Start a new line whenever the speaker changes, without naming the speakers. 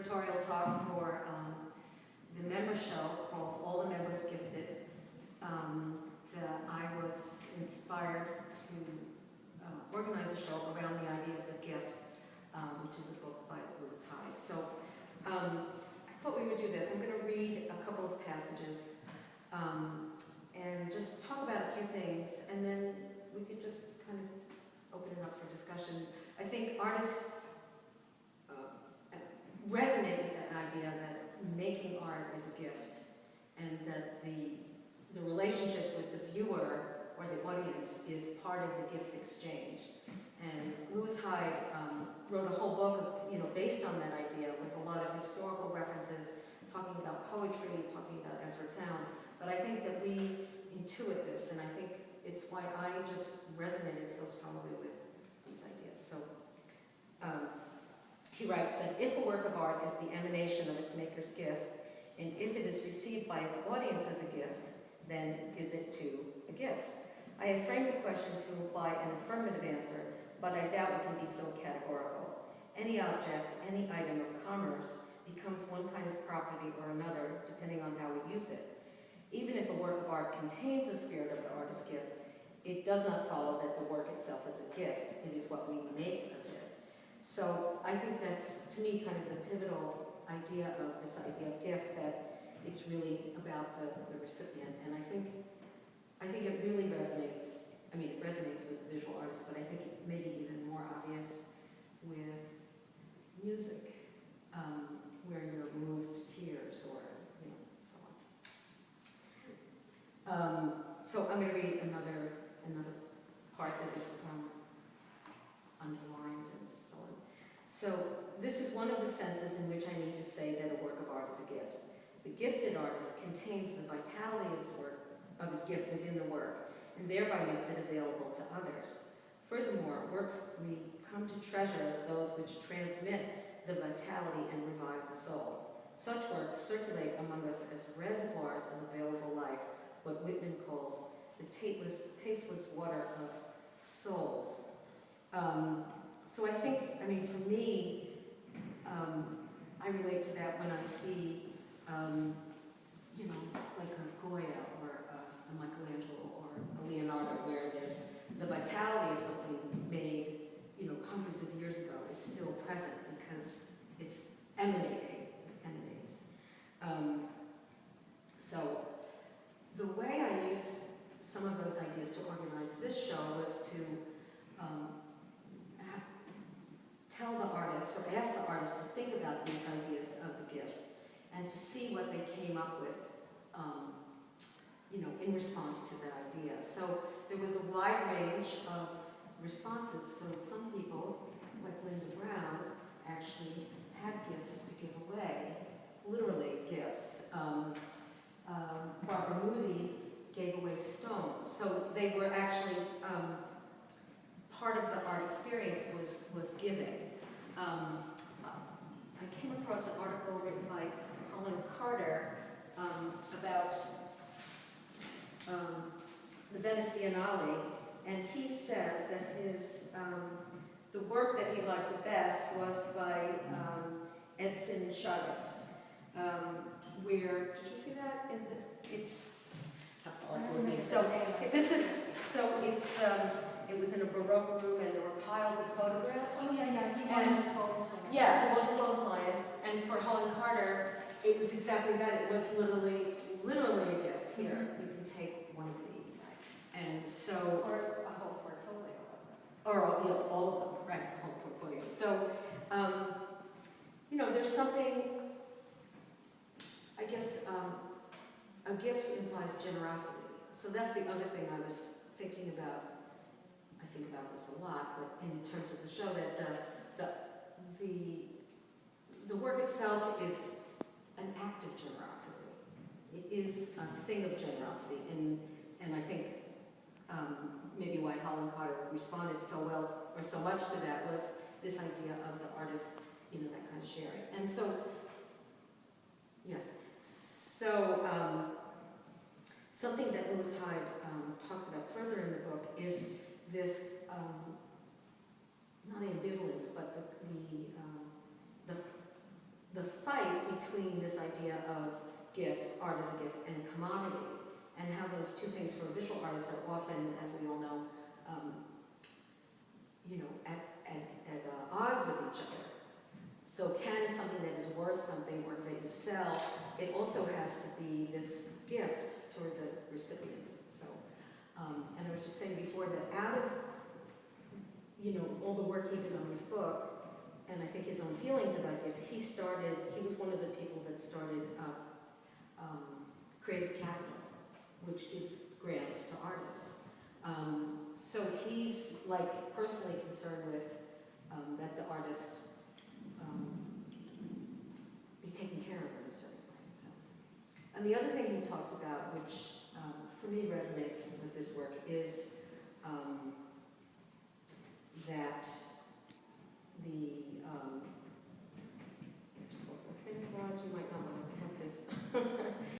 curatorial talk for the member show called All the Members Gifted. That I was inspired to organize a show around the idea of the gift, which is a book by Lewis Hyde. So I thought we would do this. I'm going to read a couple of passages and just talk about a few things, and then we could just kind of open it up for discussion. I think artists resonate with that idea that making art is a gift, and that the relationship with the viewer or the audience is part of the gift exchange. And Lewis Hyde wrote a whole book, based on that idea, with a lot of historical references, talking about poetry, talking about Ezra Pound. But I think that we intuit this, and I think it's why I just resonated so strongly with these ideas. So he writes that if a work of art is the emanation of its maker's gift, and if it is received by its audience as a gift, then is it too a gift? I have framed the question to imply an affirmative answer, but I doubt it can be so categorical. Any object, any item of commerce becomes one kind of property or another, depending on how we use it. Even if a work of art contains the spirit of the artist's gift, it does not follow that the work itself is a gift. It is what we make of it. So I think that's, to me, kind of the pivotal idea of this idea of gift, that it's really about the recipient. And I think it really resonates. I mean, it resonates with the visual artist, but I think it may be even more obvious with music, where you're moved to tears, or so on. So I'm going to read another part that is underlined and so on. So this is one of the senses in which I need to say that a work of art is a gift. The gifted artist contains the vitality of his gift within the work, and thereby makes it available to others. Furthermore, works we come to treasure as those which transmit the vitality and revive the soul. Such works circulate among us as reservoirs of available life, what Whitman calls the tasteless water of souls. So I think, for me, I relate to that when I see like a Goya or a Michelangelo or a Leonardo, where there's the vitality of something made, hundreds of years ago is still present because it's emanates. So the way I used some of those ideas to organize this show was to tell the artists, or ask the artists to think about these ideas of the gift, and to see what they came up with, in response to that idea. So there was a wide range of responses. So some people, like Linda Brown, actually had gifts to give away, literally gifts. Barbara Moody gave away stones. So they were actually, part of the art experience was giving. I came across an article written by Holland Carter about the Venice Biennale, and he says that the work that he liked the best was by Edson Chagas, where, did you see that? It's how far it would be. So it was in a Baroque room, and there were piles of photographs.
Oh yeah.
Yeah, the photo client. And for Holland Carter, it was exactly that. It was literally a gift. Here, you can take one of these. And so,
Or a whole portfolio.
Or all of them, right? Whole portfolio. So, there's something. I guess a gift implies generosity. So that's the other thing I was thinking about. I think about this a lot, but in terms of the show, that the work itself is an act of generosity. It is a thing of generosity, and I think maybe why Holland Carter responded so well or so much to that was this idea of the artist, that kind of sharing. And so, yes, something that Lewis Hyde talks about further in the book is this not ambivalence, but the between this idea of gift, art as a gift, and commodity, and how those two things for visual artists are often, as we all know, at odds with each other. So can something that is worth something or that you sell, it also has to be this gift for the recipient. So, and I was just saying before that out of, all the work he did on this book, and I think his own feelings about gift, he was one of the people that started Creative Capital, which gives grants to artists. So he's personally concerned with that the artist be taken care of in a certain way. So. And the other thing he talks about, which for me resonates with this work, is